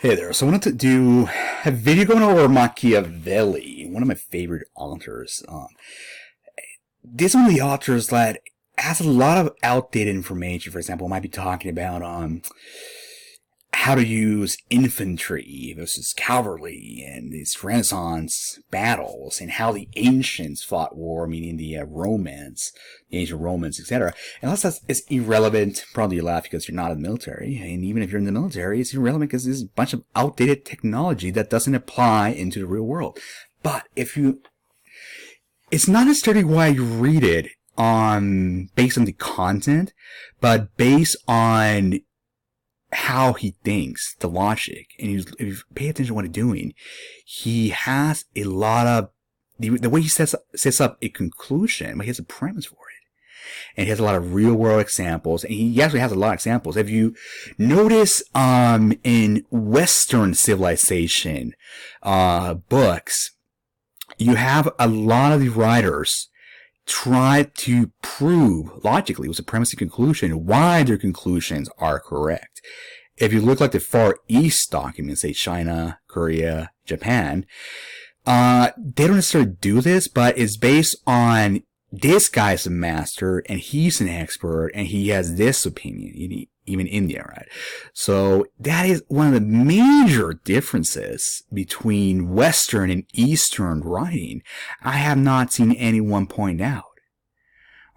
Hey there, so I wanted to do a video going over Machiavelli, one of my favorite authors. This one of the authors that has a lot of outdated information. For example, might be talking about how to use infantry versus cavalry and these Renaissance battles and how the ancients fought war, meaning the ancient Romans, etc. Unless that's irrelevant, probably you laugh because you're not in the military. And even if you're in the military, it's irrelevant because there's a bunch of outdated technology that doesn't apply into the real world. But it's not necessarily why you read it based on the content, but based on how he thinks, the logic. And if you pay attention to what he's doing, he has a lot of the way he sets up a conclusion, but he has a premise for it. And he has a lot of real world examples, and he actually has a lot of examples. If you notice in Western civilization books, you have a lot of the writers try to prove logically with a premise and conclusion why their conclusions are correct. If you look like the Far East documents, say China, Korea, Japan, they don't necessarily do this, but it's based on this guy's a master and he's an expert and he has this opinion, even India, right? So that is one of the major differences between Western and Eastern writing. I have not seen anyone point out.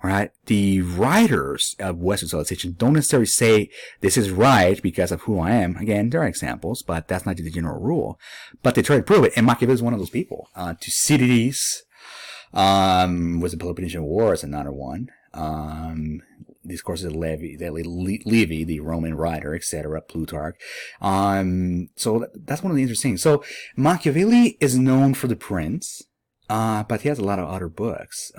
Right? The writers of Western civilization don't necessarily say this is right because of who I am. Again, there are examples, but that's not the general rule. But they try to prove it, and Machiavelli is one of those people. Thucydides was the Peloponnesian War is another one. Discourses of Livy, the Roman writer, etc., Plutarch. So that's one of the interesting things. So Machiavelli is known for The Prince, but he has a lot of other books.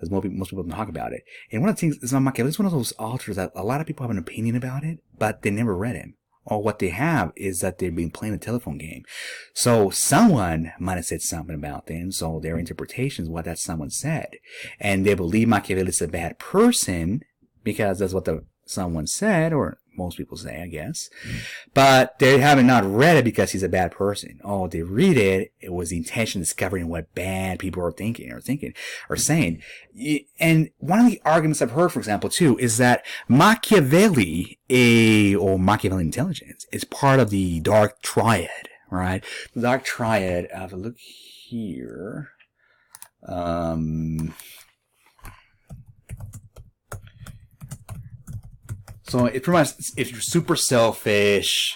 As most people don't talk about it. And one of the things is Machiavelli is one of those authors that a lot of people have an opinion about it, but they never read him. Or what they have is that they've been playing a telephone game. So someone might have said something about them, so their interpretation is what that someone said. And they believe Machiavelli is a bad person because that's what someone said, or most people say, I guess. But they haven't not read it because he's a bad person. Oh, they read it. It was the intention of discovering what bad people are thinking or saying. And one of the arguments I've heard, for example, too, is that Machiavelli, or Machiavellian intelligence, is part of the Dark Triad, right? The Dark Triad, I have a look here. So it pretty much, if you're super selfish,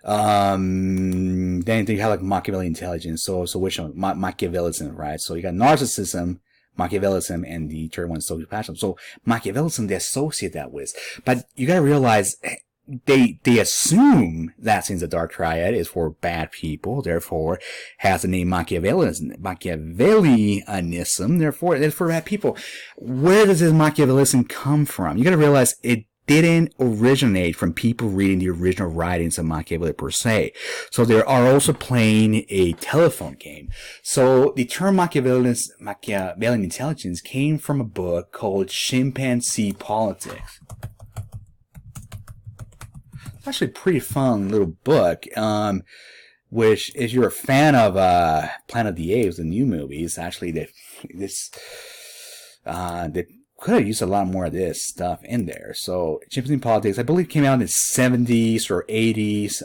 then you have like Machiavellian intelligence. So which one? Machiavellism, right? So you got narcissism, Machiavellism, and the third one is sociopathism. So Machiavellism, they associate that with. But you gotta realize, they assume that since the Dark Triad is for bad people, therefore has the name Machiavellianism, therefore it's for bad people. Where does this Machiavellism come from? You gotta realize it didn't originate from people reading the original writings of Machiavelli per se. So they are also playing a telephone game. So the term Machiavellian intelligence came from a book called Chimpanzee Politics. It's actually a pretty fun little book, which, if you're a fan of Planet of the Apes, the new movies, actually they could have used a lot more of this stuff in there. So Chimpanzee Politics, I believe, came out in the 70s or 80s.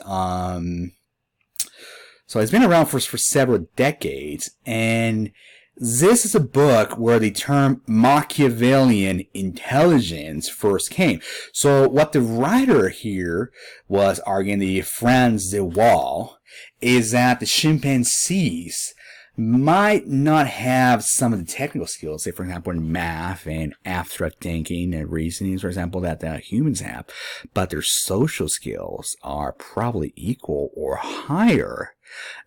So it's been around for several decades. And this is a book where the term Machiavellian intelligence first came. So what the writer here was arguing, the Franz de Waal, is that the chimpanzees might not have some of the technical skills, say, for example, in math and abstract thinking and reasoning, for example, that the humans have, but their social skills are probably equal or higher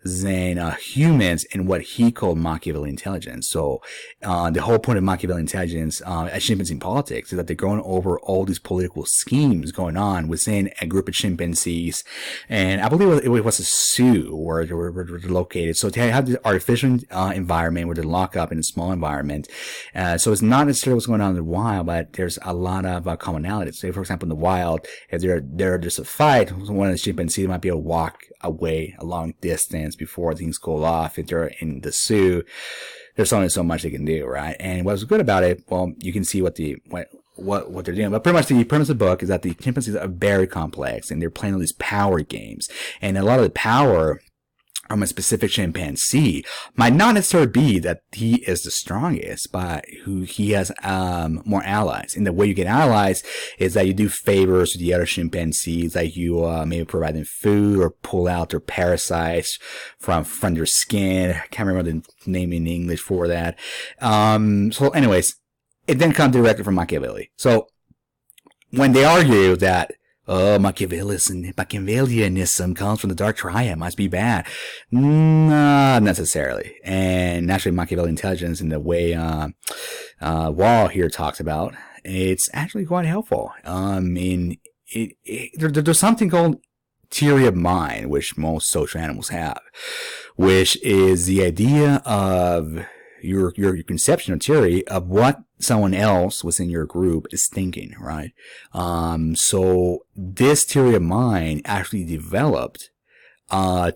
than humans in what he called Machiavellian intelligence. So the whole point of Machiavellian intelligence as chimpanzee politics is that they're going over all these political schemes going on within a group of chimpanzees. And I believe it was a zoo where they were located. So they have this artificial environment where they lock up in a small environment. So it's not necessarily what's going on in the wild, but there's a lot of commonalities. Say, for example, in the wild, if there's a fight, one of the chimpanzees might be able to walk away a long distance before things cool off. If they're in the zoo, there's only so much they can do, right? And what's good about it, well, you can see what they're doing. But pretty much the premise of the book is that the chimpanzees are very complex and they're playing all these power games. And a lot of the power from a specific chimpanzee might not necessarily be that he is the strongest, but who he has more allies. And the way you get allies is that you do favors to the other chimpanzees, like you maybe provide them food or pull out their parasites from their skin. I can't remember the name in English for that. So anyways, it then comes directly from Machiavelli. So when they argue that Machiavellianism comes from the dark triad, must be bad. Not necessarily. And actually, Machiavellian intelligence in the way Wall here talks about, it's actually quite helpful. There's something called theory of mind, which most social animals have, which is the idea of your conception or theory of what someone else within your group is thinking, right? So this theory of mind actually developed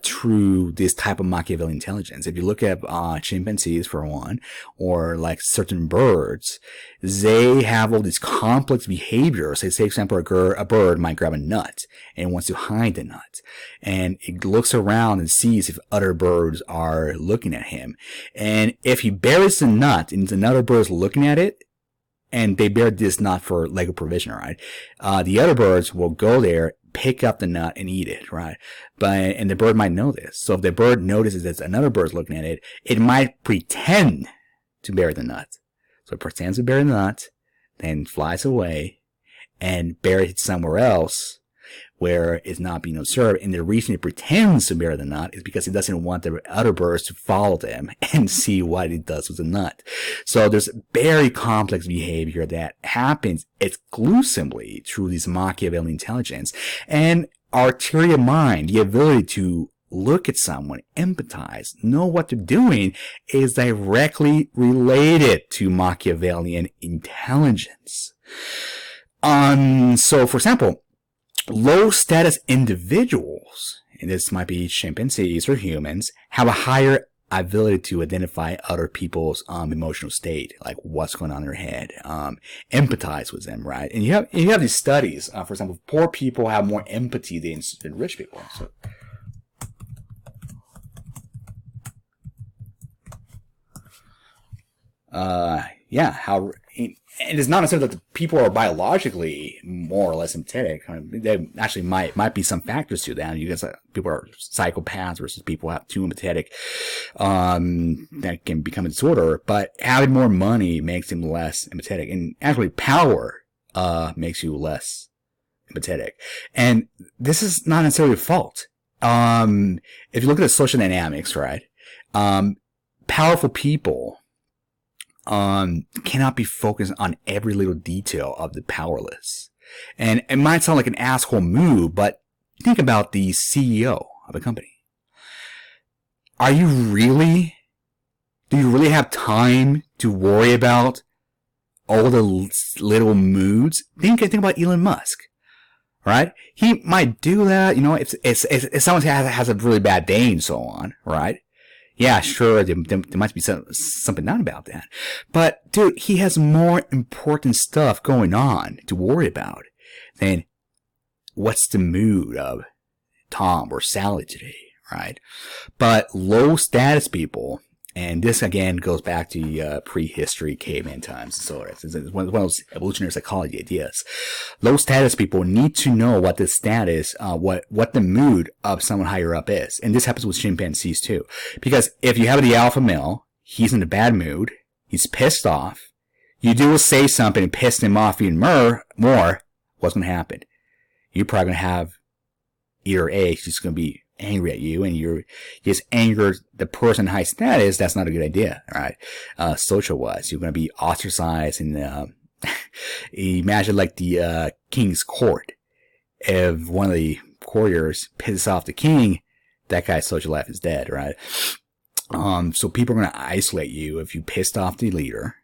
through this type of Machiavellian intelligence. If you look at chimpanzees, for one, or like certain birds, they have all these complex behaviors. Say, for example, a bird might grab a nut and wants to hide the nut. And it looks around and sees if other birds are looking at him. And if he buries the nut and another bird is looking at it, and they bear this nut for Lego provision, right? The other birds will go there, pick up the nut and eat it, right? And the bird might know this. So if the bird notices that another bird's looking at it, it might pretend to bury the nut. So it pretends to bury the nut, then flies away and buries it somewhere else where it's not being observed. And the reason it pretends to bury the nut is because it doesn't want the other birds to follow them and see what it does with the nut. So there's very complex behavior that happens exclusively through this Machiavellian intelligence. And our theory of mind, the ability to look at someone, empathize, know what they're doing, is directly related to Machiavellian intelligence. So for example, low status individuals, and this might be chimpanzees or humans, have a higher ability to identify other people's emotional state, like what's going on in their head, empathize with them, right? And you have these studies, for example, poor people have more empathy than rich people. So, and it's not necessarily that the people are biologically more or less empathetic. There actually might be some factors to that. You guys, people are psychopaths versus people who have too empathetic, that can become a disorder. But having more money makes them less empathetic, and actually power makes you less empathetic. And this is not necessarily a fault. If you look at the social dynamics, right? Powerful people cannot be focused on every little detail of the powerless. And it might sound like an asshole move, but think about the CEO of a company. Do you really have time to worry about all the little moods? Think about Elon Musk, right? He might do that, if someone has a really bad day and so on, right? Yeah, sure, there must be something down about that. But, dude, he has more important stuff going on to worry about than what's the mood of Tom or Sally today, right? But low status people, and this again goes back to prehistory, caveman times, and so on. It's one of those evolutionary psychology ideas. Low status people need to know what the status, what the mood of someone higher up is, and this happens with chimpanzees too. Because if you have the alpha male, he's in a bad mood, he's pissed off. You do say something and piss him off even more. What's going to happen? You're probably going to have either A, he's going to be angry at you and you're just angered the person in high status, that's not a good idea, right? Social wise, you're going to be ostracized and imagine like the king's court. If one of the courtiers pisses off the king, that guy's social life is dead, right? So people are going to isolate you if you pissed off the leader,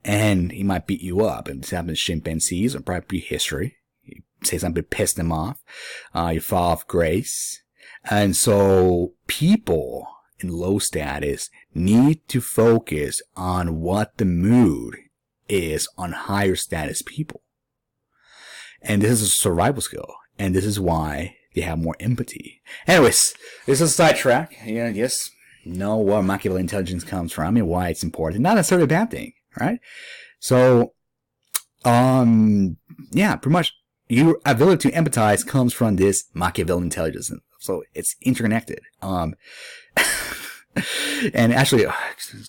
and he might beat you up. And this happens to chimpanzees, or probably history. You say something pissed them off, you fall off grace. And so people in low status need to focus on what the mood is on higher status people. And this is a survival skill. And this is why they have more empathy. Anyways, this is a sidetrack. Yeah, yes, know where Machiavellian intelligence comes from and why it's important. Not necessarily a bad thing, right? So, yeah, pretty much your ability to empathize comes from this Machiavellian intelligence. So it's interconnected. And actually,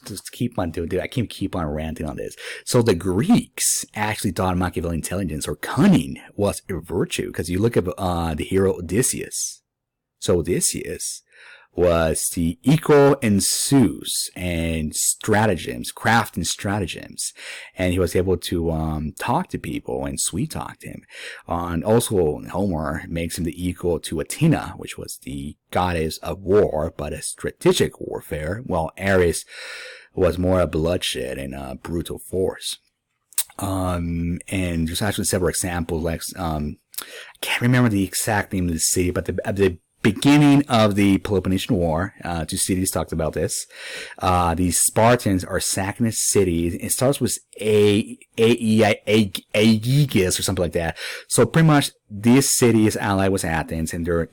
just keep on doing it. I can't keep on ranting on this. So the Greeks actually thought Machiavellian intelligence or cunning was a virtue, because you look at the hero Odysseus. So Odysseus was the equal in Zeus and stratagems, craft and stratagems. And he was able to talk to people and sweet talk to him. And also Homer makes him the equal to Athena, which was the goddess of war, but a strategic warfare, while Ares was more a bloodshed and brutal force. And there's actually several examples, like I can't remember the exact name of the city, but at the beginning of the Peloponnesian War, Thucydides talked about this. The Spartans are sacking a city. It starts with Aegigus or something like that. So pretty much this city is allied with Athens, and they're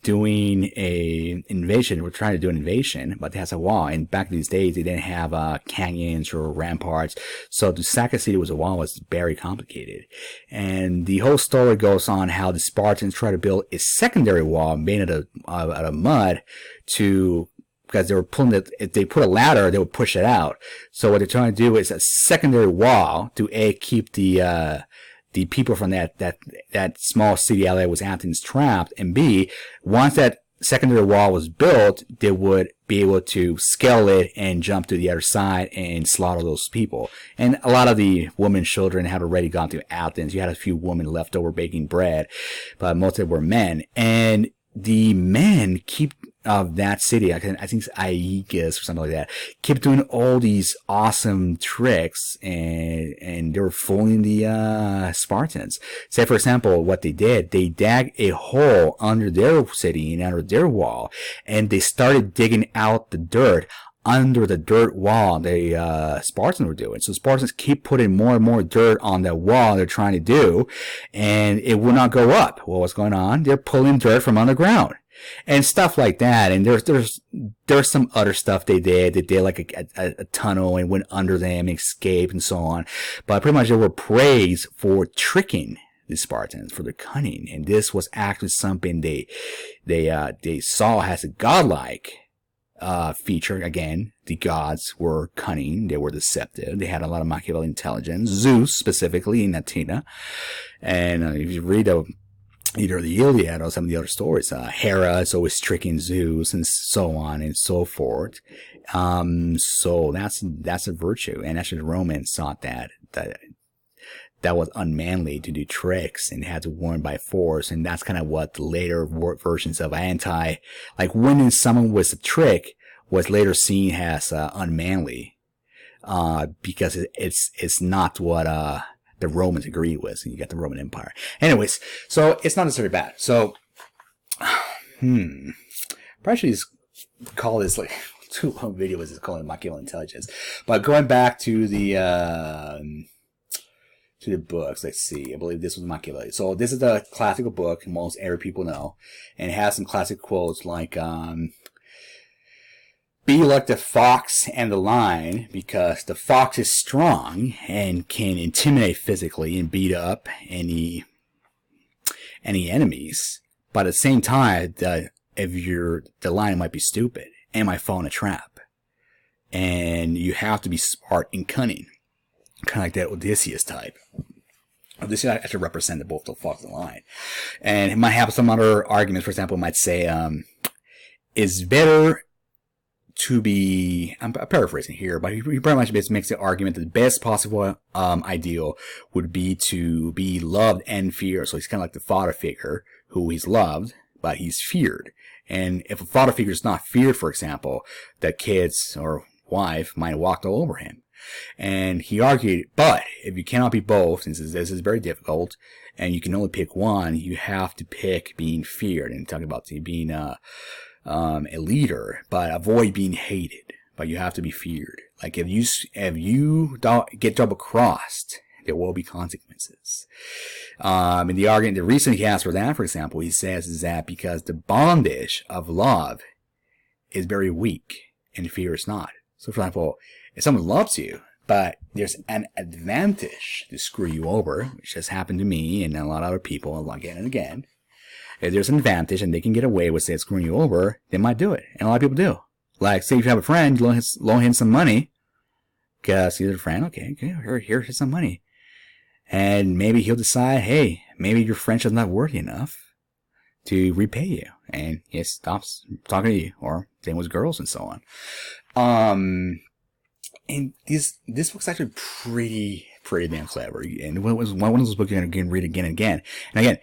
doing a invasion. We're trying to do an invasion, but it has a wall. And back in these days, they didn't have canyons or ramparts. So to sack a city with a wall was very complicated. And the whole story goes on how the Spartans try to build a secondary wall made out of mud because they were pulling it. If they put a ladder, they would push it out. So what they're trying to do is a secondary wall to keep the people from that small city allied with Athens trapped, and B, once that secondary wall was built, they would be able to scale it and jump to the other side and slaughter those people. And a lot of the women and children had already gone to Athens. You had a few women left over baking bread, but most of them were men. And the men of that city, I think it's Aegius or something like that, kept doing all these awesome tricks, and they were fooling the Spartans. Say, for example, what they did, they dug a hole under their city and under their wall, and they started digging out the dirt under the dirt wall the Spartans were doing. So Spartans keep putting more and more dirt on that wall they're trying to do, and it will not go up. Well, what's going on? They're pulling dirt from underground. And stuff like that. And there's some other stuff they did. They did like a tunnel and went under them, escaped, and so on. But pretty much they were praised for tricking the Spartans, for their cunning. And this was actually something they saw as a godlike feature. Again, the gods were cunning. They were deceptive. They had a lot of Machiavellian intelligence. Zeus, specifically, in Athena. And if you read either the Iliad or some of the other stories, Hera is always tricking Zeus, and so on and so forth. So that's a virtue. And actually the Romans thought that was unmanly to do tricks and had to win by force. And that's kind of what the later versions of like winning someone with a trick was later seen as unmanly, because it's not what the Romans agreed with, and you got the Roman Empire. Anyways, so it's not necessarily bad. So, probably should just call this like too long video is calling it Machiavellian intelligence. But going back to the books, let's see. I believe this was Machiavelli. So this is the classical book most every people know, and it has some classic quotes like be like the fox and the lion, because the fox is strong and can intimidate physically and beat up any enemies. But at the same time, the lion might be stupid and might fall in a trap. And you have to be smart and cunning. Kind of like that Odysseus type. This actually represented both the faults of the line. And it might have some other arguments. For example, it might say, it's better to be, I'm paraphrasing here, but he pretty much makes the argument that the best possible ideal would be to be loved and feared. So he's kind of like the father figure who he's loved, but he's feared. And if a father figure is not feared, for example, the kids or wife might walk all over him. And he argued, but if you cannot be both, since this is very difficult, and you can only pick one, you have to pick being feared. And talking about being a leader, but avoid being hated. But you have to be feared. Like if you get double crossed, there will be consequences. And the argument, the reason he has for that, for example, he says is that because the bondage of love is very weak and fear is not. So, for example, if someone loves you, but there's an advantage to screw you over, which has happened to me and a lot of other people again and again. If there's an advantage and they can get away with, say, screwing you over, they might do it. And a lot of people do. Like, say if you have a friend, you loan him some money, because he's a friend, okay, here's some money. And maybe he'll decide, hey, maybe your friendship's not worthy enough to repay you. And he stops talking to you, or same with girls and so on. And this book's actually pretty damn clever. And it was one of those books you're going to read again and again. And again,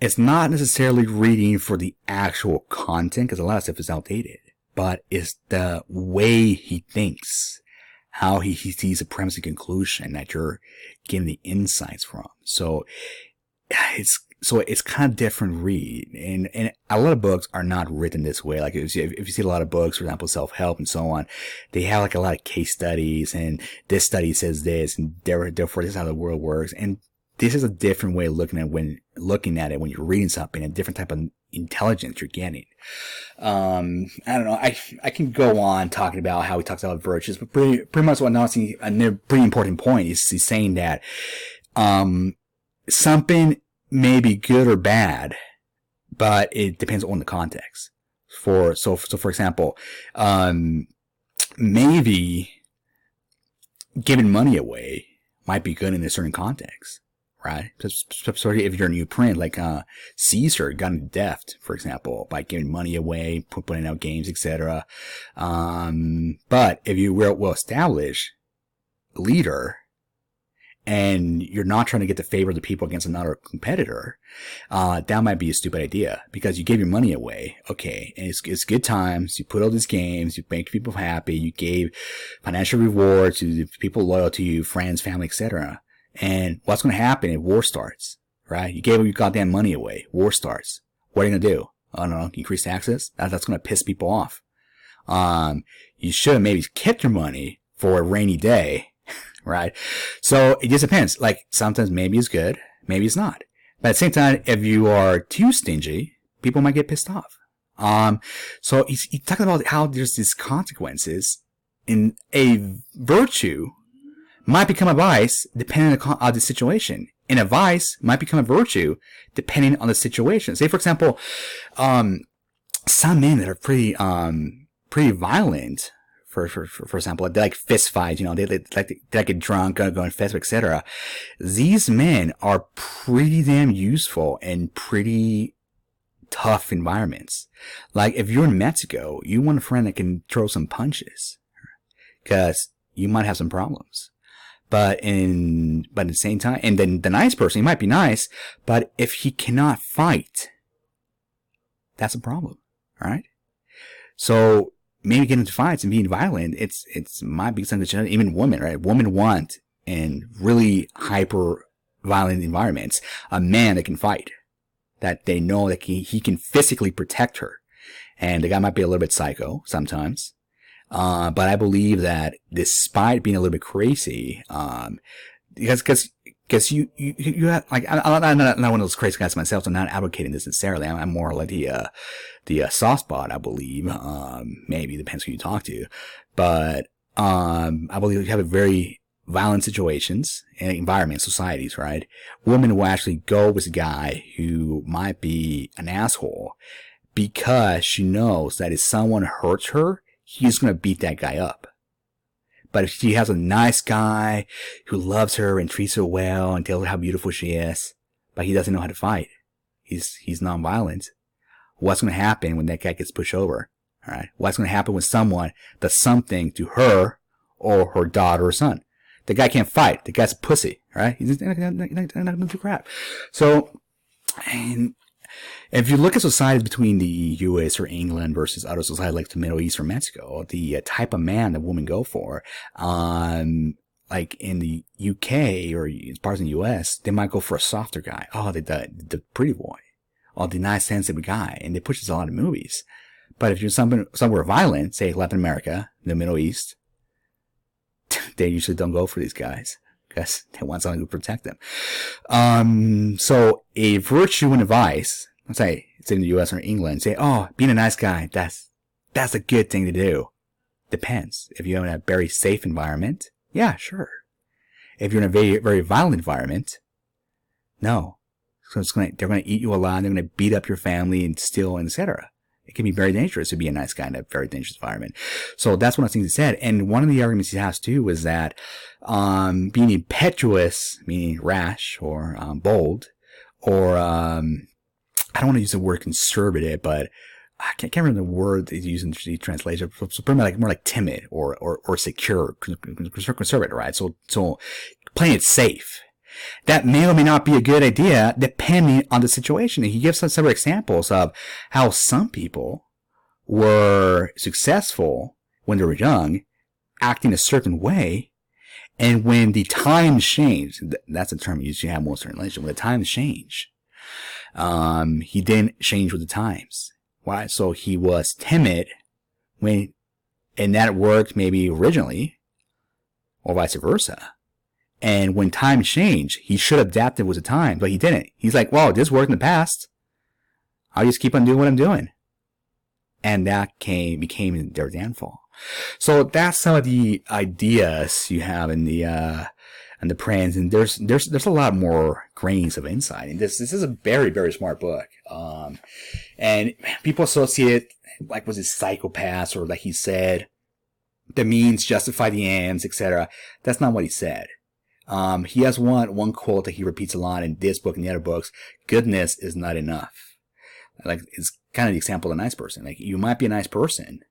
it's not necessarily reading for the actual content, because a lot of stuff is outdated, but it's the way he thinks, how he sees a premise and conclusion that you're getting the insights from. So it's kind of different read. And a lot of books are not written this way. Like if you see a lot of books, for example, self-help and so on, they have like a lot of case studies, and this study says this, and therefore this is how the world works. And this is a different way of looking at it when you're reading something, a different type of intelligence you're getting. I don't know. I can go on talking about how he talks about virtues, but pretty much what I'm seeing, a pretty important point is he's saying that, something may be good or bad, but it depends on the context. For example, maybe giving money away might be good in a certain context. Right? So if you're in Ukraine, like Caesar got into debt, for example, by giving money away, putting out games, etc. But if you were a well-established leader, and you're not trying to get the favor of the people against another competitor, that might be a stupid idea, because you gave your money away. Okay, and it's good times. You put all these games, you make people happy, you gave financial reward to the people loyal to you, friends, family, etc. And what's going to happen if war starts, right? You gave your goddamn money away. War starts. What are you going to do? I don't know. Increase taxes? That's going to piss people off. You should have maybe kept your money for a rainy day, right? So it just depends. Like sometimes maybe it's good, maybe it's not. But at the same time, if you are too stingy, people might get pissed off. So he's talking about how there's these consequences in a virtue might become a vice depending on the situation. And a vice might become a virtue depending on the situation. Say, for example, some men that are pretty violent, for example, they like fist fights, they like get drunk, go and fist, etc. These men are pretty damn useful in pretty tough environments. Like if you're in Mexico, you want a friend that can throw some punches, because you might have some problems. But at the same time, and then the nice person, he might be nice, but if he cannot fight, that's a problem, right? So maybe getting into fights and being violent, it's might be something that even women, right? Women want in really hyper violent environments a man that can fight, that they know that he can physically protect her. And the guy might be a little bit psycho sometimes. But I believe that despite being a little bit crazy, because you have, like, I'm not one of those crazy guys myself, so I'm not advocating this necessarily. I'm more like the soft spot, I believe. Maybe depends who you talk to, but, I believe you have a very violent situations and environments, societies, right? Women will actually go with a guy who might be an asshole because she knows that if someone hurts her, he's going to beat that guy up. But if she has a nice guy who loves her and treats her well and tells her how beautiful she is, but he doesn't know how to fight, he's nonviolent, what's going to happen when that guy gets pushed over? All right. What's going to happen when someone does something to her or her daughter or son? The guy can't fight. The guy's a pussy. Right? He's not going to do crap. So, and if you look at societies between the U.S. or England versus other societies like the Middle East or Mexico, the type of man that women go for, like in the UK or parts in the US, they might go for a softer guy. Oh, the pretty boy. Or the nice, sensitive guy. And they push this a lot in movies. But if you're somewhere violent, say Latin America, the Middle East, they usually don't go for these guys because they want someone to protect them. So a virtue and a vice, let's say it's in the US or England, say, oh, being a nice guy, that's a good thing to do. Depends. If you're in a very safe environment, yeah, sure. If you're in a very, very violent environment, no. So they're going to eat you alive, they're going to beat up your family and steal, etc. It can be very dangerous to be a nice guy in a very dangerous environment. So that's one of the things he said. And one of the arguments he has too is that being impetuous, meaning rash or bold, or I don't want to use the word conservative, but I can't remember the word they use in the translation. So pretty much more like timid or secure, conservative, right? So playing it safe. That may or may not be a good idea depending on the situation. And he gives us several examples of how some people were successful when they were young, acting a certain way, and when the times change, that's a term you usually have most in relation, when the times change, he didn't change with the times. Why? So he was timid and that worked maybe originally, or vice versa. And when times change, he should have adapted with the time, but he didn't. He's like, well, this worked in the past. I'll just keep on doing what I'm doing. And that became their downfall. So that's some of the ideas you have in the prints, and there's a lot more grains of insight. And this is a very, very smart book. And people associate, like, was it psychopaths, or like he said, the means justify the ends, etc. That's not what he said. He has one quote that he repeats a lot in this book and the other books. Goodness is not enough. Like, it's kind of the example of a nice person. Like, you might be a nice person,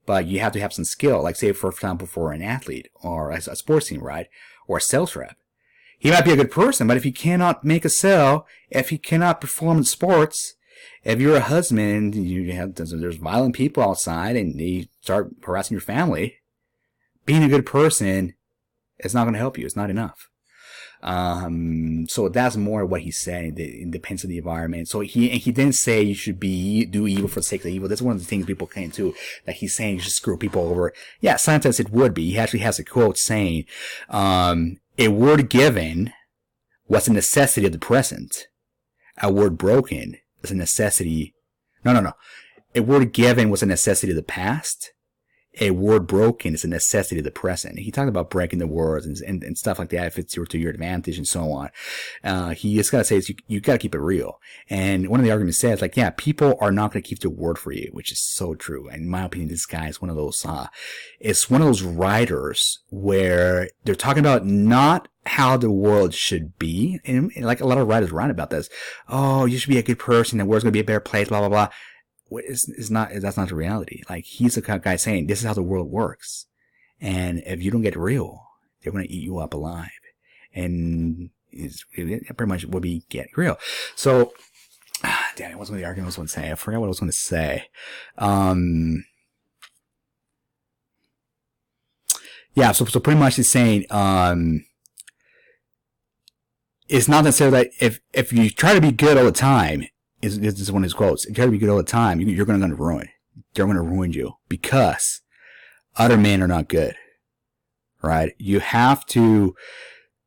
but you have to have some skill. Like, say, for example, for an athlete or a sports team, right? Or a sales rep. He might be a good person, but if he cannot make a sale, if he cannot perform in sports, if you're a husband, there's violent people outside and they start harassing your family, being a good person, it's not going to help you. It's not enough. So that's more what he's saying. It depends on the environment. So he didn't say you should do evil for the sake of evil. That's one of the things people claim too, that he's saying you should screw people over. Yeah, sometimes it would be. He actually has a quote saying, a word given was a necessity of the present. A word broken is a necessity. No. A word given was a necessity of the past. A word broken is a necessity of the present. He talked about breaking the words and stuff like that if it's to your advantage and so on. He just got to say you got to keep it real. And one of the arguments says, like, yeah, people are not going to keep their word for you, which is so true. And in my opinion, this guy is one of those, it's one of those writers where they're talking about not how the world should be. And like a lot of writers write about this. Oh, you should be a good person. The world's going to be a better place, blah, blah, blah. That's not the reality. Like, he's the kind of guy saying this is how the world works, and if you don't get real, they're going to eat you up alive. And it pretty much would be get real. So, damn, it wasn't the argument I was going to say. I forgot what I was going to say. Yeah. So pretty much he's saying, it's not necessarily that if you try to be good all the time. This is one of his quotes. If you try to be good all the time, you're going to ruin. They're going to ruin you because other men are not good, right? You have to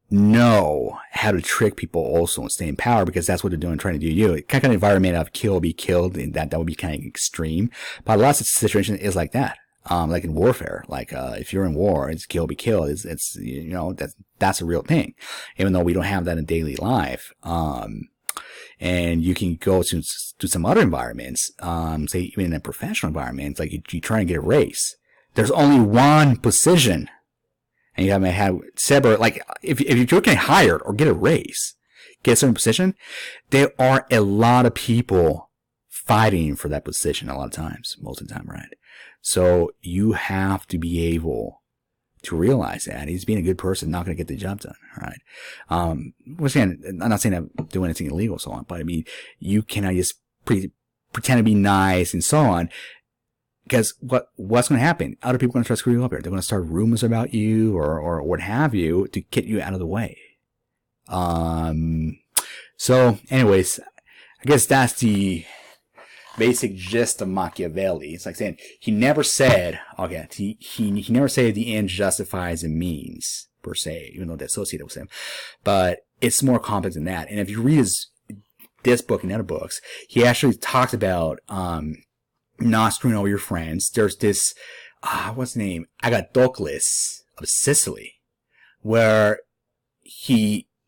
know how to trick people also and stay in power, because that's what they're doing, trying to do you. Kind of environment of kill, be killed, and that would be kind of extreme. But lots of situations is like that. Like in warfare, like, if you're in war, it's kill, be killed. It's that's a real thing. Even though we don't have that in daily life. And you can go to some other environments, say even in a professional environment, like you try and get a raise. There's only one position and you haven't had separate, like, if you're getting hired or get a raise, get a certain position, there are a lot of people fighting for that position a lot of times, most of the time, right? So you have to be able to realize that he's being a good person, not going to get the job done, right? I'm not saying I'm doing anything illegal and so on, but I mean, you cannot just pretend to be nice and so on, because what's going to happen? Other people are going to try to screw you up here. They're going to start rumors about you or what have you to get you out of the way. So anyways, I guess that's the basic gist of Machiavelli. It's like saying he never said, he never said the end justifies the means per se, even though they're associated with him. But it's more complex than that. And if you read this book and other books, he actually talks about not screwing over your friends. There's this what's the name? Agathocles of Sicily, where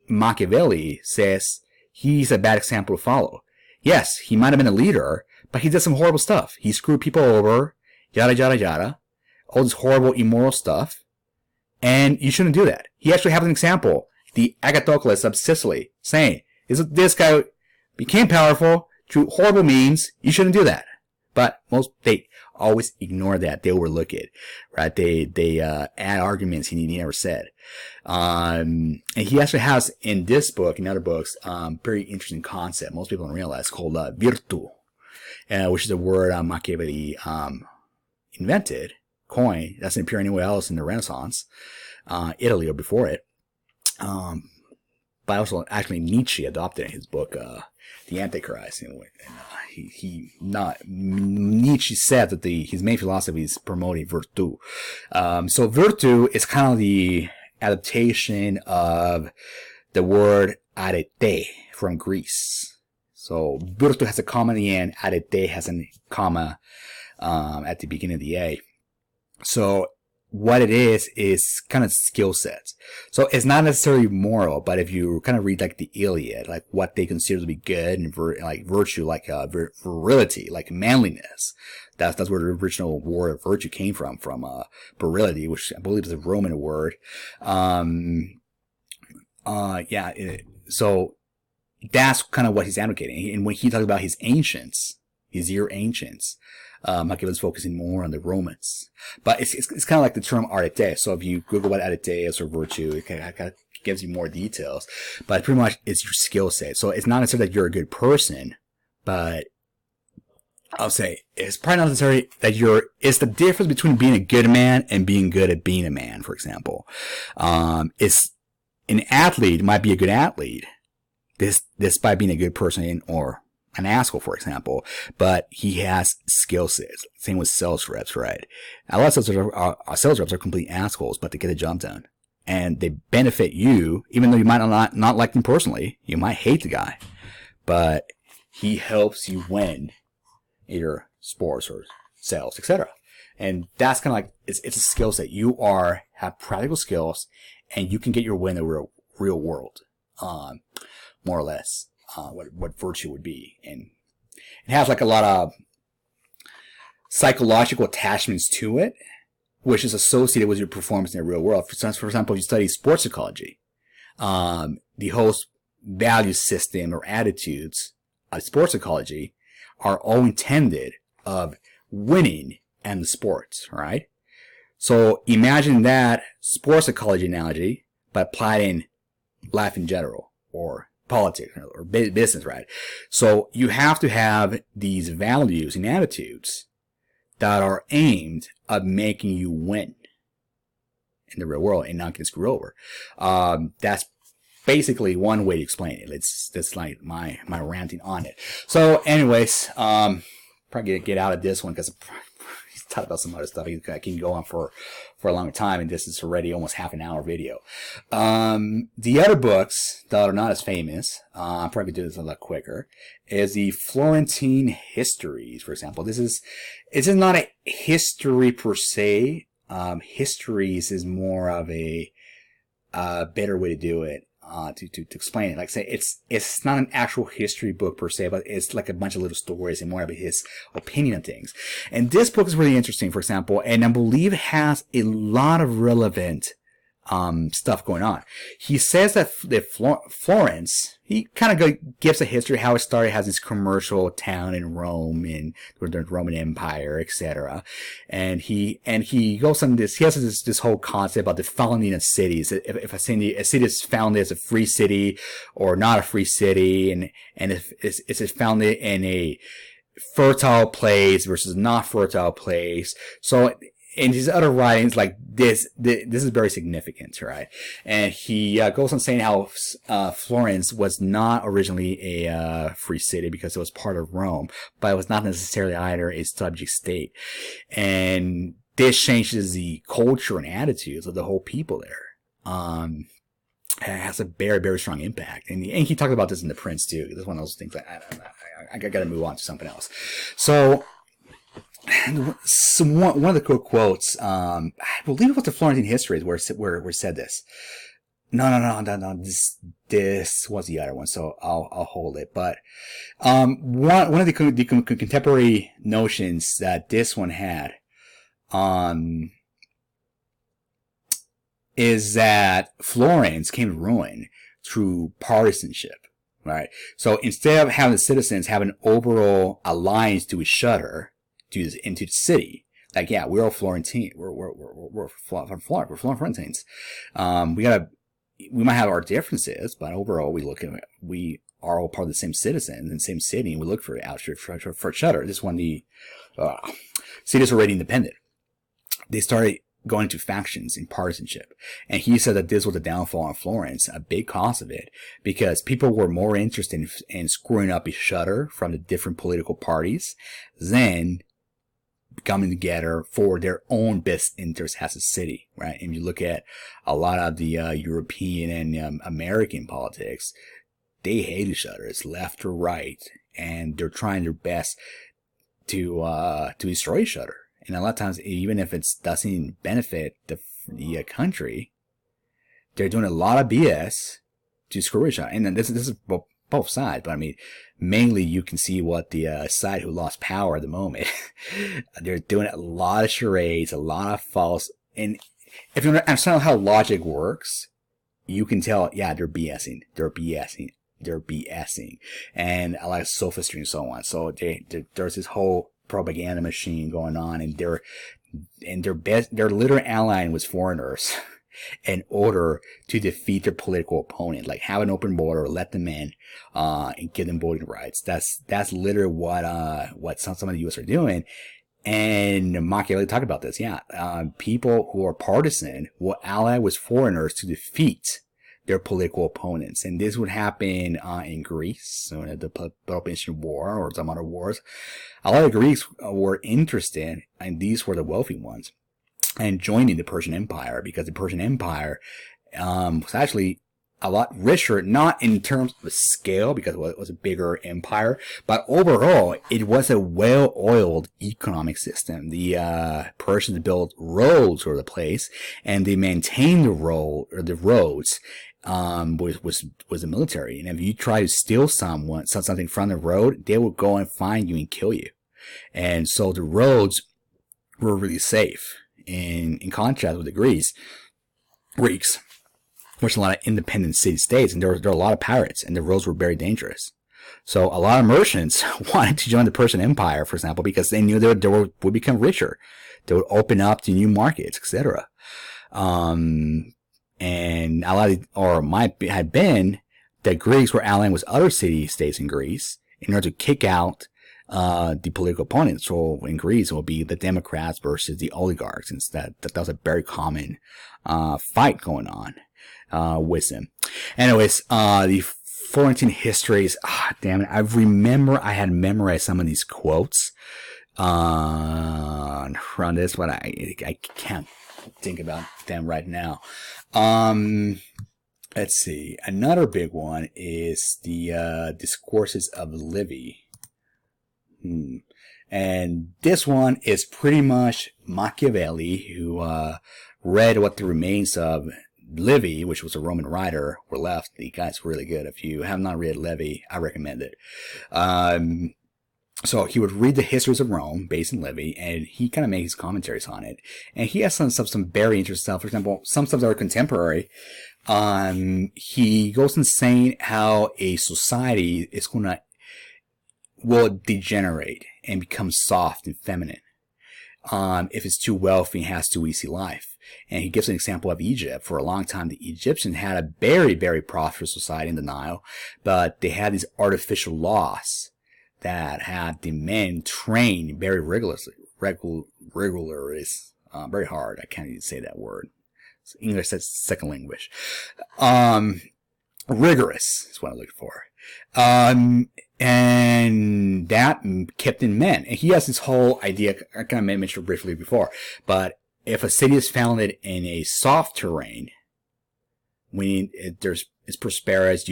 Machiavelli says he's a bad example to follow. Yes, he might have been a leader, but he did some horrible stuff. He screwed people over, yada, yada, yada. All this horrible, immoral stuff. And you shouldn't do that. He actually has an example, the Agathocles of Sicily, saying, this guy became powerful through horrible means. You shouldn't do that. But they always ignore that. They overlook it, right? They add arguments he never said. And he actually has in this book, in other books, very interesting concept most people don't realize, called virtu, which is a word Machiavelli invented, coined. Doesn't appear anywhere else in the Renaissance, Italy or before it. But also actually Nietzsche adopted in his book, The Antichrist. Nietzsche said that his main philosophy is promoting virtu. So virtu is kind of the adaptation of the word arete from Greece. So virtu has a comma at the end, arete has a comma at the beginning of the A. So what it is kind of skill sets. So it's not necessarily moral, but if you kind of read like the Iliad, like what they consider to be good and like virtue, like virility, like manliness. That's where the original word of virtue came from virility, which I believe is a Roman word. So that's kind of what he's advocating. And when he talks about his ancients, his year ancients, Machiavelli's focusing more on the Romans. But it's kind of like the term arete. So if you Google what arete is or virtue, it kind of gives you more details. But pretty much it's your skill set. So it's not necessarily that you're a good person, but I'll say it's probably not necessarily that it's the difference between being a good man and being good at being a man, for example. It's an athlete might be a good athlete, despite being a good person or an asshole, for example, but he has skill sets. Same with sales reps, right? A lot of sales reps are complete assholes, but they get the job done. And they benefit you, even though you might not like them personally. You might hate the guy, but he helps you win either sports or sales, etc. And that's kind of like, it's a skill set. You have practical skills, and you can get your way in the real world, more or less. What virtue would be. And it has like a lot of psychological attachments to it, which is associated with your performance in the real world. For example, if you study sports psychology, the whole value system or attitudes of sports psychology are all intended of winning and the sports, right? So imagine that sports psychology analogy, but applied in life in general, or politics or business, right? So you have to have these values and attitudes that are aimed at making you win in the real world and not get screwed over. That's basically one way to explain it. That's like my ranting on it. So anyways, probably get out of this one because he's talking about some other stuff. I can go on for a long time, and this is already almost half an hour video. The other books that are not as famous, I'll probably do this a lot quicker, is the Florentine Histories, for example. It's not a history per se. Histories is more of a better way to do it. To explain it, like say it's not an actual history book per se, but it's like a bunch of little stories and more of his opinion on things. And this book is really interesting, for example, and I believe it has a lot of relevant stuff going on. He says that Florence, he kind of gives a history of how it started, has this commercial town in Rome, in the Roman Empire, etc. And he goes on this, he has this whole concept about the founding of cities. If a city is founded as a free city or not a free city, and if it's founded in a fertile place versus not fertile place. So in his other writings, like this is very significant, right? And he goes on saying how Florence was not originally a free city because it was part of Rome, but it was not necessarily either a subject state. And this changes the culture and attitudes of the whole people there. It has a very, very strong impact. And he talked about this in The Prince, too. This is one of those things I gotta move on to something else. So one of the cool quotes, I believe it was the Florentine Histories where said this. No. This was the other one, so I'll hold it. But one of the contemporary notions that this one had, is that Florence came to ruin through partisanship. Right. So instead of having the citizens have an overall alliance to each other into the city, like, yeah, we're all Florentine, we're Florentines. We might have our differences, but overall we are all part of the same citizens and same city, and we look for each other. This one, the cities were already independent. They started going to factions in partisanship. And he said that this was the downfall of Florence, a big cause of it, because people were more interested in screwing up each other from the different political parties than coming together for their own best interests as a city, right? And you look at a lot of the European and American politics, they hate each other. It's left or right, and they're trying their best to destroy each other. And a lot of times, even if it doesn't benefit the country, they're doing a lot of BS to screw each other. And then this is both sides, but I mean, mainly you can see what the side who lost power at the moment. They're doing a lot of charades, a lot of false. And if you understand how logic works, you can tell, yeah, they're BSing, and a lot of sophistry and so on. So there's this whole propaganda machine going on, and their literal ally was foreigners in order to defeat their political opponent. Like, have an open border, let them in, and give them voting rights. That's literally what some of the US are doing. And Machiavelli talked about this. Yeah, people who are partisan will ally with foreigners to defeat their political opponents. And this would happen in Greece, so the Peloponnesian War or some other wars. A lot of Greeks were interested, and these were the wealthy ones, and joining the Persian Empire, because the Persian Empire was actually a lot richer, not in terms of scale, because it was a bigger empire, but overall, it was a well-oiled economic system. The Persians built roads over the place, and they maintained the roads was the military. And if you try to steal something from the road, they will go and find you and kill you. And so the roads were really safe. In contrast with the Greeks, which a lot of independent city-states, and there were a lot of pirates, and the roads were very dangerous. So a lot of merchants wanted to join the Persian Empire, for example, because they knew they would become richer. They would open up to new markets, etc. And a lot had been that Greeks were allying with other city-states in Greece in order to kick out the political opponents. So in Greece, it will be the Democrats versus the oligarchs. And that was a very common fight going on with them. Anyways, the Florentine Histories, damn it, I had memorized some of these quotes from this, but I can't think about them right now. Let's see. Another big one is the Discourses of Livy. And this one is pretty much Machiavelli, who read what the remains of Livy, which was a Roman writer, were left. The guy's really good. If you have not read Livy, I recommend it. So he would read the histories of Rome based in Livy, and he kind of made his commentaries on it. And he has some very interesting stuff. For example, some stuff that are contemporary. He goes and saying how a society will degenerate and become soft and feminine if it's too wealthy and has too easy life. And he gives an example of Egypt. For a long time, the Egyptians had a very, very prosperous society in the Nile, but they had these artificial laws that had the men trained very rigorously. Regular is very hard. I can't even say that word. English is second language. Rigorous is what I'm looking for. And that kept in men. And he has this whole idea, I kind of mentioned briefly before, but if a city is founded in a soft terrain, it's prosperous,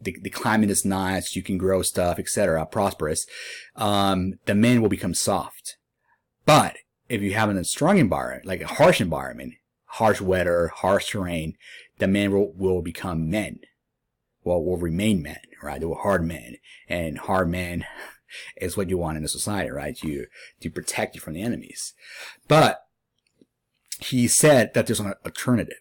the climate is nice, you can grow stuff, etc., prosperous, the men will become soft. But if you have a strong environment, like a harsh environment, harsh weather, harsh terrain, the men will become men. Well, will remain men, right? They were hard men. And hard men is what you want in a society, right? To protect you from the enemies. But he said that there's an alternative.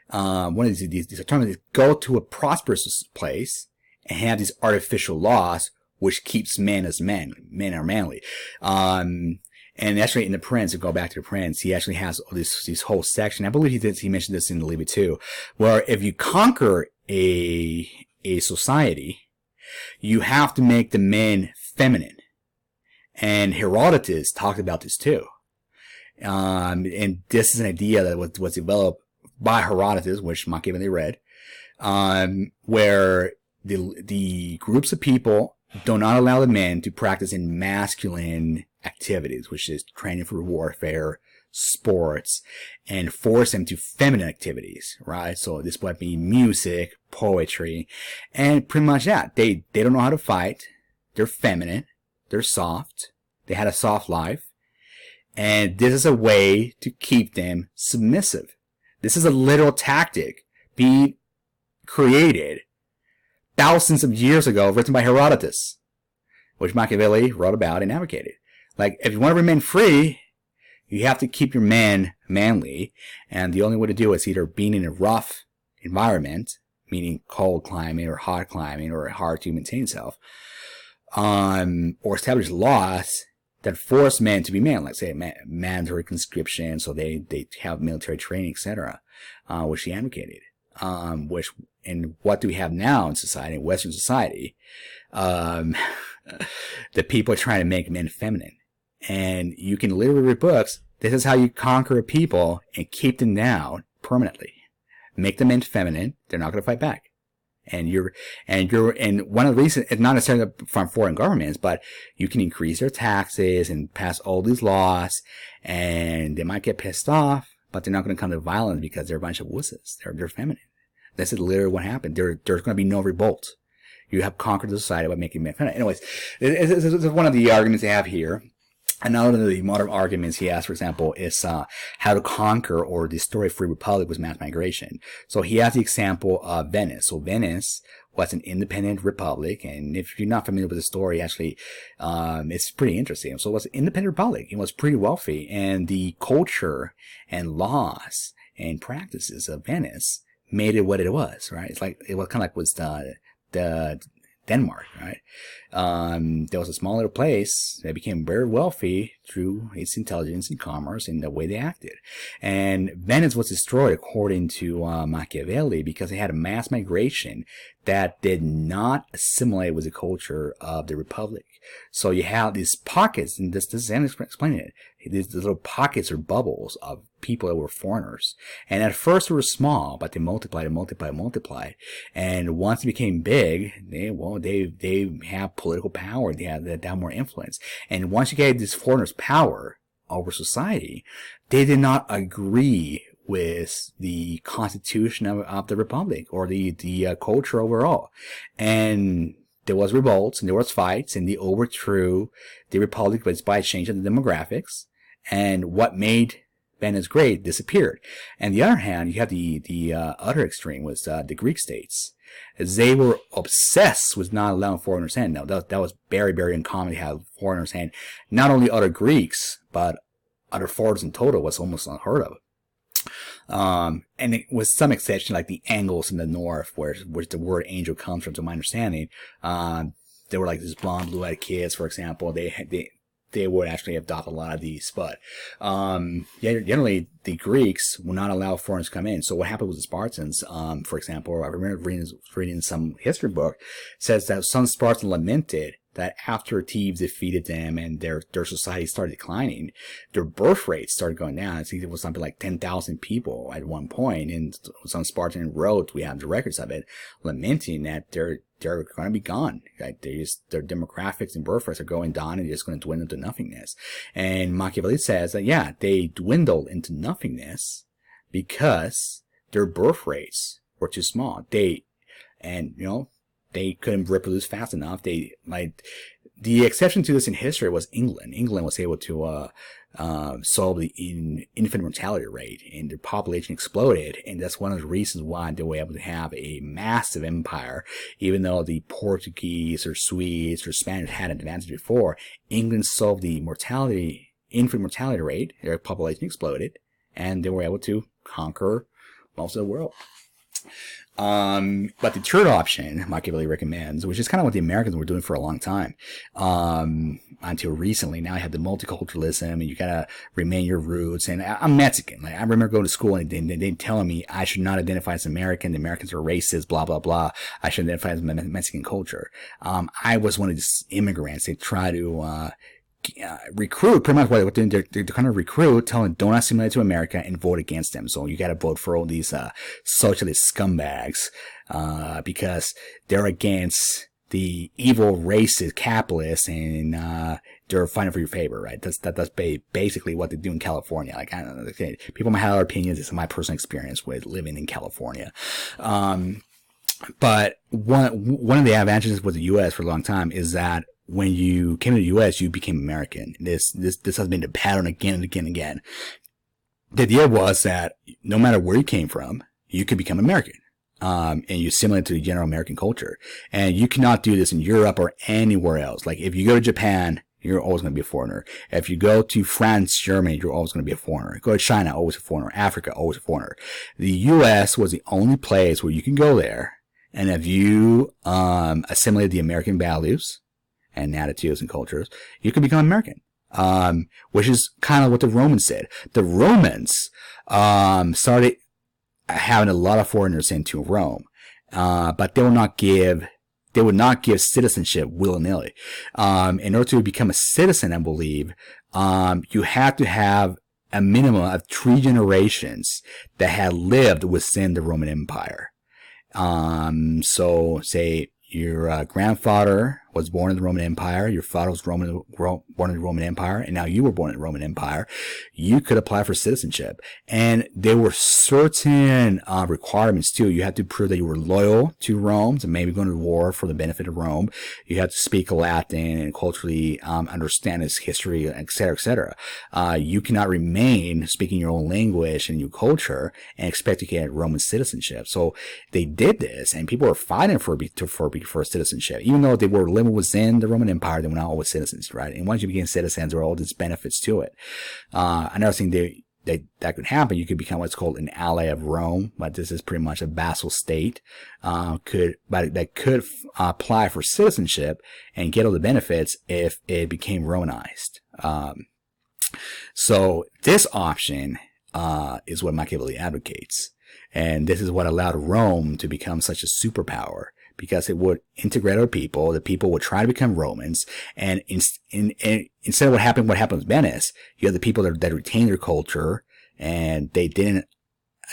One of these alternatives, go to a prosperous place and have these artificial laws which keeps men as men. Men are manly. And actually in the Prince, to go back to the Prince, he actually has this whole section. I believe he mentioned this in the Livy too, where if you conquer a society, you have to make the men feminine. And Herodotus talked about this too. And this is an idea that was developed by Herodotus, which Machiavelli read, where the groups of people do not allow the men to practice in masculine activities, which is training for warfare, sports, and force them to feminine activities, right? So this might be music, poetry, and pretty much that. They don't know how to fight. They're feminine. They're soft. They had a soft life. And this is a way to keep them submissive. This is a literal tactic being created thousands of years ago, written by Herodotus, which Machiavelli wrote about and advocated. Like, if you want to remain free, you have to keep your man manly, and the only way to do it is either being in a rough environment, meaning cold climate or hot climate or hard to maintain self, or establish laws that force men to be men, like say mandatory conscription, so they have military training, etc., which he advocated. And what do we have now in society, in Western society? The people are trying to make men feminine. And you can literally read books. This is how you conquer a people and keep them down permanently. Make them men feminine. They're not going to fight back. And one of the reasons, it's not necessarily from foreign governments, but you can increase their taxes and pass all these laws, and they might get pissed off, but they're not going to come to violence because they're a bunch of wusses. They're feminine. This is literally what happened. There's going to be no revolt. You have conquered the society by making men feminine. Anyways, it's one of the arguments they have here. Another of the modern arguments he has, for example, is how to conquer or destroy a free republic with mass migration. So he has the example of Venice. So Venice was an independent republic, and if you're not familiar with the story, actually, it's pretty interesting. So it was an independent republic. It was pretty wealthy, and the culture and laws and practices of Venice made it what it was, right? It was kind of like was the Denmark, right? There was a small little place that became very wealthy through its intelligence and commerce and the way they acted. And Venice was destroyed, according to Machiavelli, because they had a mass migration that did not assimilate with the culture of the republic. So you have these pockets, and this is explaining it. These little pockets or bubbles of people that were foreigners. And at first they were small, but they multiplied and multiplied and multiplied. And once they became big, they have political power. They have more influence. And once you gave these foreigners power over society, they did not agree with the constitution of the republic or the culture overall. And there was revolts and there was fights, and they overthrew the republic by changing the demographics. And what made Venice Great disappeared. And the other hand, you have the other extreme was the Greek states. They were obsessed with not allowing foreigners in. Now, that was very, very uncommon to have foreigners in. Not only other Greeks, but other foreigners in total was almost unheard of. And it was some exception, like the Angles in the north, where the word angel comes from, to my understanding. They were like these blonde, blue-eyed kids, for example. They would actually adopt a lot of these, but generally the Greeks would not allow foreigners to come in. So what happened with the Spartans, for example, I remember reading some history book, says that some Spartans lamented that after Thebes defeated them and their society started declining, their birth rate started going down. I think it was something like 10,000 people at one point, and some Spartan wrote, we have the records of it, lamenting that they're going to be gone. Like their demographics and birth rates are going down, and they're just going to dwindle into nothingness. And Machiavelli says that, yeah, they dwindled into nothingness because their birth rates were too small. They couldn't reproduce fast enough. The exception to this in history was England. England was able to solve the infant mortality rate, and their population exploded. And that's one of the reasons why they were able to have a massive empire, even though the Portuguese or Swedes or Spanish had an advantage before. England solved the infant mortality rate. Their population exploded, and they were able to conquer most of the world. But the third option Machiavelli recommends, which is kind of what the Americans were doing for a long time, until recently. Now you have the multiculturalism, and you gotta remain your roots. And I'm Mexican. Like, I remember going to school and they telling me I should not identify as American. The Americans are racist, blah, blah, blah. I should identify as Mexican culture. I was one of these immigrants. They try to, recruit, pretty much what they're doing, they're kind of recruit, telling don't assimilate to America and vote against them. So you gotta vote for all these socialist scumbags because they're against the evil racist capitalists, and they're fighting for your favor, right? That's basically what they do in California. Like, I don't know, people might have other opinions. It's my personal experience with living in California. But one of the advantages with the U.S. for a long time is that when you came to the U.S., you became American. This has been the pattern again and again and again. The idea was that no matter where you came from, you could become American. And you assimilate to the general American culture. And you cannot do this in Europe or anywhere else. Like, if you go to Japan, you're always going to be a foreigner. If you go to France, Germany, you're always going to be a foreigner. Go to China, always a foreigner. Africa, always a foreigner. The U.S. was the only place where you can go there, and if you assimilate the American values and attitudes and cultures, you can become American. Which is kind of what the Romans did. The Romans started having a lot of foreigners into Rome, but they would not give citizenship willy-nilly. In order to become a citizen, I believe, you have to have a minimum of 3 generations that had lived within the Roman Empire. So say your grandfather was born in the Roman Empire, your father was born in the Roman Empire, and now you were born in the Roman Empire, you could apply for citizenship. And there were certain requirements too. You had to prove that you were loyal to Rome, so maybe going to war for the benefit of Rome. You had to speak Latin and culturally understand its history, etc., etc. You cannot remain speaking your own language and your culture and expect to get Roman citizenship. So they did this, and people were fighting for citizenship, even though they were living within the Roman Empire. They were not always citizens, right? And once you became citizens, there were all these benefits to it. Another thing that could happen, you could become what's called an ally of Rome, but this is pretty much a vassal state, that could apply for citizenship and get all the benefits if it became Romanized. So this option is what Machiavelli advocates. And this is what allowed Rome to become such a superpower, because it would integrate other people. The people would try to become Romans, and instead of what happened with Venice, you have the people that retained their culture, and they didn't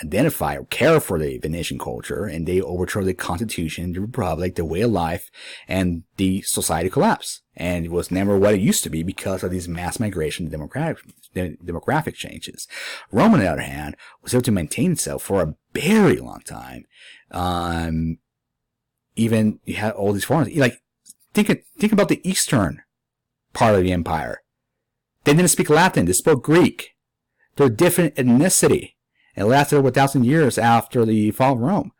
identify or care for the Venetian culture, and they overthrew the constitution, the republic, the way of life, and the society collapsed. And it was never what it used to be because of these mass migration demographic changes. Rome, on the other hand, was able to maintain itself for a very long time. Even you had all these foreigners. Like, think about the eastern part of the empire. They didn't speak Latin. They spoke Greek. They're different ethnicity. It lasted over 1,000 years after the fall of Rome.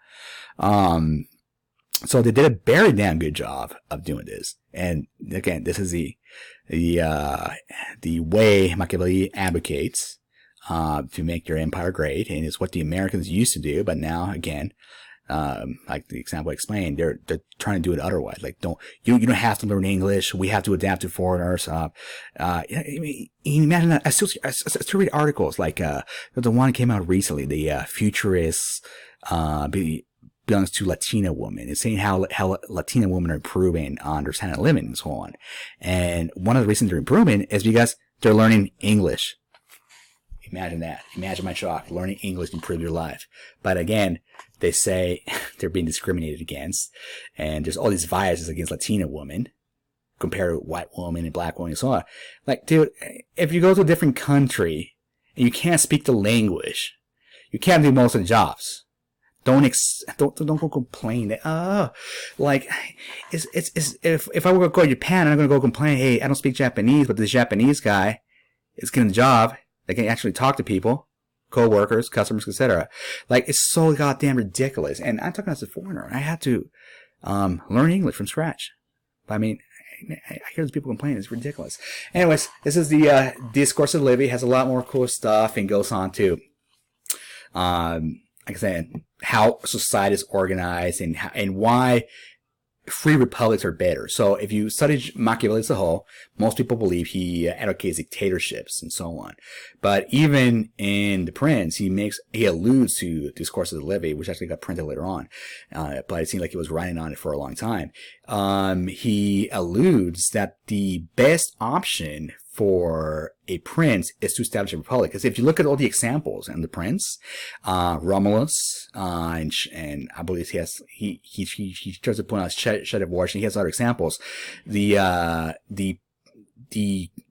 So they did a very damn good job of doing this. And again, this is the way Machiavelli advocates to make their empire great, and it's what the Americans used to do. But now, again, like the example I explained, they're trying to do it otherwise. Like, you don't have to learn English. We have to adapt to foreigners. Imagine that. I still read articles like the one that came out recently, the futurist belongs to Latina women. It's saying how Latina women are improving on their standard of living and so on. And one of the reasons they're improving is because they're learning English. Imagine that. Imagine my shock. Learning English to improve your life. But again, they say they're being discriminated against. And there's all these biases against Latina women compared to white women and black women and so on. Like, dude, if you go to a different country and you can't speak the language, you can't do most of the jobs. Don't go complain that, like, if I were to go to Japan and I'm going to go complain, hey, I don't speak Japanese, but this Japanese guy is getting a job. They can actually talk to people, co-workers, customers, etc. Like, it's so goddamn ridiculous. And I'm talking as a foreigner. I had to, learn English from scratch. But I mean, I hear these people complain. It's ridiculous. Anyways, this is the, Discourses of Livy. It has a lot more cool stuff and goes on to, like I said, how society is organized and why free republics are better. So if you study Machiavelli as a whole, most people believe he advocates dictatorships and so on. But even in The Prince, he alludes to Discourses of Livy, which actually got printed later on. But it seemed like he was writing on it for a long time. He alludes that the best option for a prince is to establish a republic. Because if you look at all the examples in The Prince, Romulus, and I believe he tries to point out Shed of War, and he has other examples. The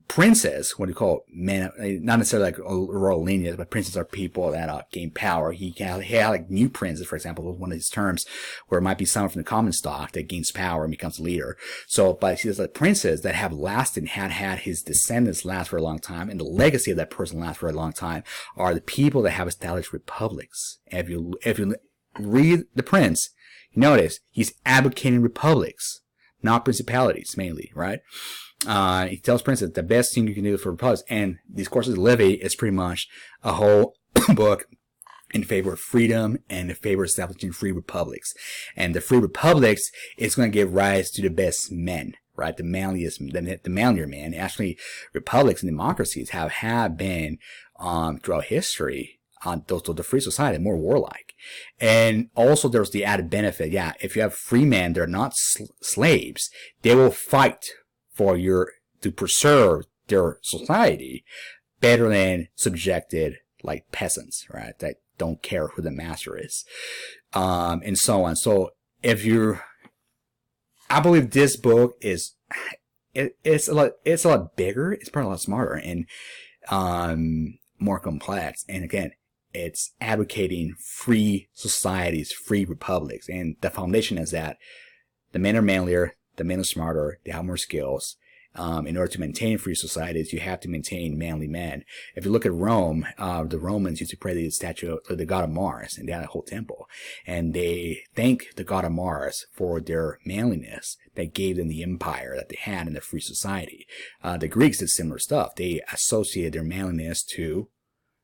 princes, what do you call it? Men, not necessarily like royal lineage, but princes are people that gain power. He had like new princes, for example, was one of his terms, where it might be someone from the common stock that gains power and becomes a leader. So, but he says like princes that have lasted and had his descendants last for a long time, and the legacy of that person last for a long time, are the people that have established republics. And if you read The Prince, you notice he's advocating republics, not principalities mainly, right? He tells princes the best thing you can do for republics, and Discourses of Livy is pretty much a whole book in favor of freedom and in favor of establishing free republics. And the free republics is going to give rise to the best men, right? The manlier man. Actually, republics and democracies have been, throughout history, those of the free society, more warlike. And also there's the added benefit. Yeah, if you have free men, they're not slaves. They will fight to preserve their society better than subjected like peasants, right? That don't care who the master is, and so on. So I believe this book it's a lot bigger. It's probably a lot smarter and more complex. And again, it's advocating free societies, free republics, and the foundation is that the men are manlier. The men are smarter, they have more skills. In order to maintain free societies, you have to maintain manly men. If you look at Rome, the Romans used to pray to the statue of the god of Mars, and they had a whole temple. And they thank the god of Mars for their manliness that gave them the empire that they had in the free society. The Greeks did similar stuff. They associated their manliness to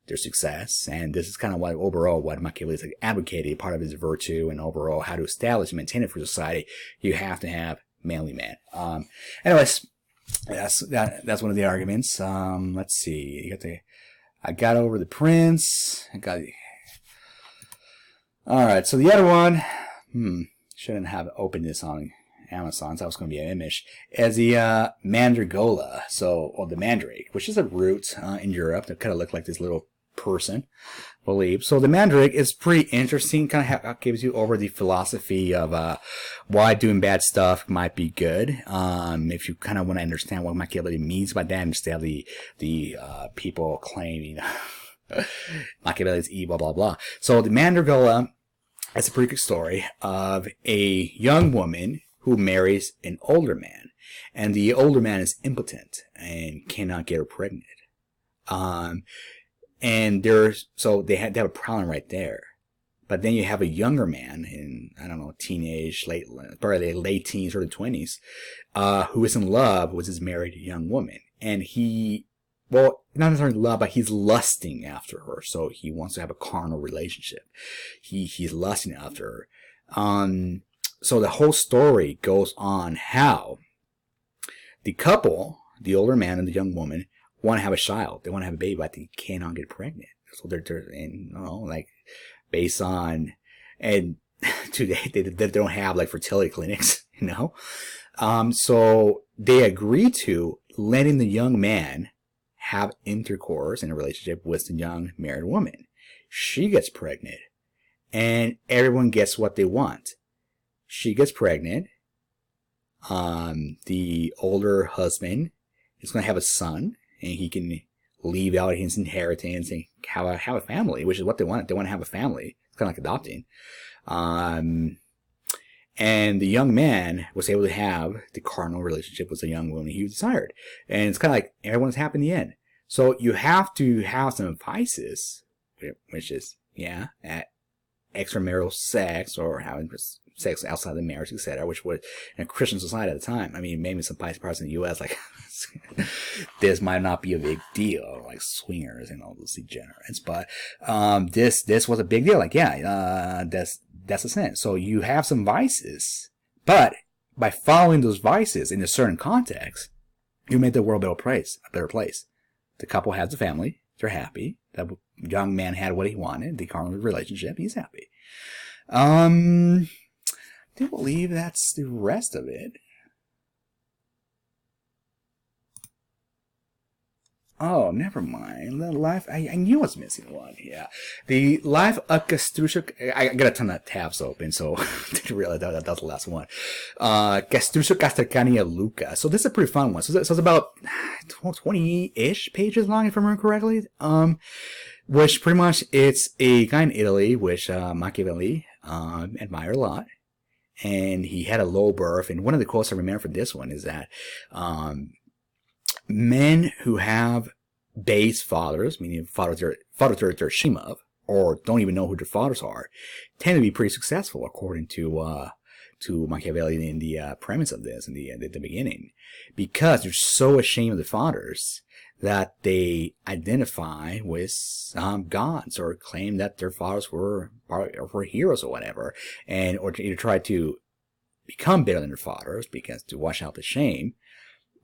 their success, and this is kind of what Machiavelli is advocating, part of his virtue, and overall how to establish and maintain a free society. You have to have manly man. Anyways, that's one of the arguments. Let's see. I got over The Prince. Alright, so the other one, shouldn't have opened this on Amazon, so that was going to be an image, is the Mandragola, or the Mandrake, which is a root in Europe that kind of look like this little person, I believe. So the Mandrake is pretty interesting, kind of gives you over the philosophy of why doing bad stuff might be good. If you kind of want to understand what Machiavelli means by that, instead of the people claiming Machiavelli is evil, blah blah. So the Mandragola is a pretty good story of a young woman who marries an older man, and the older man is impotent and cannot get her pregnant. And they have a problem right there. But then you have a younger man in, I don't know, teenage, probably late teens, early 20s, who is in love with his married young woman. And well, not necessarily love, but he's lusting after her. So he wants to have a carnal relationship. He's lusting after her. So the whole story goes on how the couple, the older man and the young woman, want to have a child. They want to have a baby, but they cannot get pregnant. So they're based on, and today they don't have like fertility clinics, so they agree to letting the young man have intercourse in a relationship with the young married woman. She gets pregnant, and everyone gets what they want. She gets pregnant. The older husband is going to have a son, and he can leave out his inheritance and have a family, which is what they want. They want to have a family. It's kind of like adopting. And the young man was able to have the carnal relationship with the young woman he desired. And it's kind of like everyone's happy in the end. So you have to have some vices, which is, extramarital sex or having sex outside the marriage, etc., which was in a Christian society at the time. I mean, maybe some parts in the U.S., like, this might not be a big deal, like swingers and all those degenerates, but this was a big deal. Like, that's a sin. So you have some vices, but by following those vices in a certain context, you made the world a better place. The couple has a family, they're happy. That young man had what he wanted, the carnal relationship, he's happy. I do believe that's the rest of it. Oh, never mind. The life, I knew I was missing one. Yeah. The life of Castruccio, I got a ton of tabs open, so I didn't realize that was the last one. Castruccio Castracani of Lucca. So this is a pretty fun one. So it's about 20-ish pages long, if I remember correctly. Which pretty much, it's a guy in Italy, which Machiavelli admired a lot. And he had a low birth. And one of the quotes I remember for this one is that, men who have base fathers, meaning fathers they're ashamed of, or don't even know who their fathers are, tend to be pretty successful, according to Machiavelli in the premise of this in the beginning, because they're so ashamed of their fathers that they identify with gods or claim that their fathers were heroes or whatever, or to either try to become better than their fathers because to wash out the shame,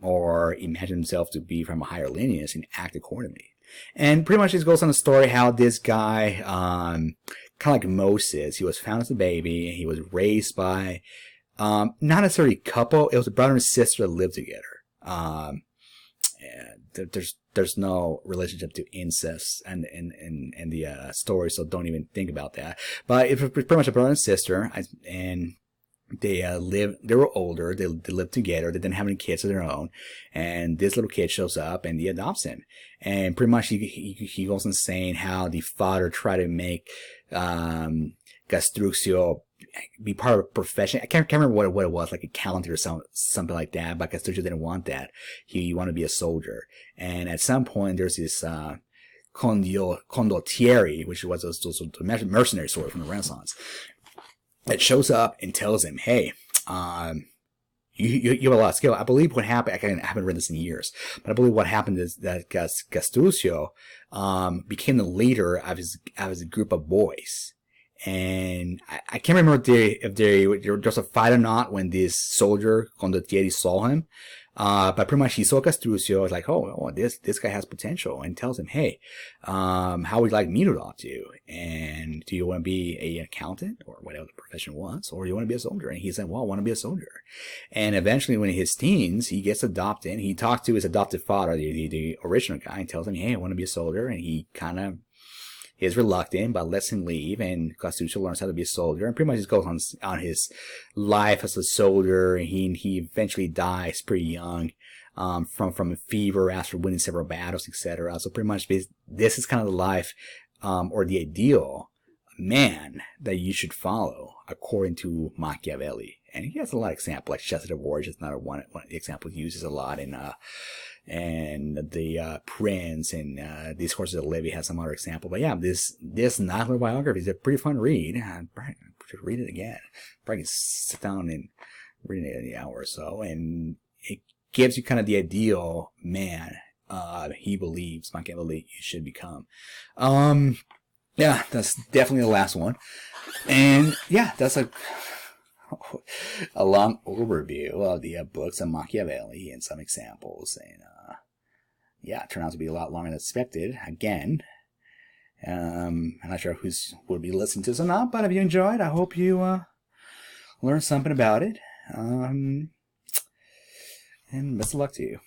or imagine himself to be from a higher lineage and act accordingly. And pretty much this goes on the story how this guy, kind of like Moses, he was found as a baby, and he was raised by, not necessarily a couple, it was a brother and sister that lived together. And there's no relationship to incest and the story, so don't even think about that. But it was pretty much a brother and sister, and they were older, they lived together, they didn't have any kids of their own, and this little kid shows up and he adopts him. And pretty much he goes on saying how the father tried to make Castruccio be part of a profession. I can't remember what it was, like a calendar or something like that, but Castruccio didn't want that. He wanted to be a soldier. And at some point there's this condottieri, which was those mercenary sword from the Renaissance, that shows up and tells him, hey, you have a lot of skill. I believe what happened, I haven't read this in years, but I believe what happened is that Castruccio became the leader of his group of boys. And I can't remember if there was a fight or not when this soldier, Condottieri, saw him. But pretty much he saw Castruccio, was like, oh, this guy has potential, and tells him, hey, how would you like me to adopt you? And do you want to be an accountant or whatever the profession was, or do you want to be a soldier? And he said, well, I want to be a soldier. And eventually, when in his teens, he gets adopted. He talks to his adopted father, the original guy, and tells him, hey, I want to be a soldier. And he kind of is reluctant, but lets him leave, and Castruccio learns how to be a soldier, and pretty much just goes on his life as a soldier. And he eventually dies pretty young, from a fever after winning several battles, etc. So pretty much this is kind of the life, or the ideal man that you should follow according to Machiavelli. And he has a lot of examples, like Chester of War is another one of the examples he uses a lot in and the Prince and Discourses of Livy has some other example. But yeah, this novel biography is a pretty fun read. I should read it again. Probably sit down and read it in an hour or so, and it gives you kind of the ideal man he believes Machiavelli should become. Yeah, that's definitely the last one. And yeah, that's a long overview of the books of Machiavelli and some examples. And yeah, it turned out to be a lot longer than expected. Again, I'm not sure who's would be listening to this or not, but if you enjoyed, I hope you learned something about it. And best of luck to you.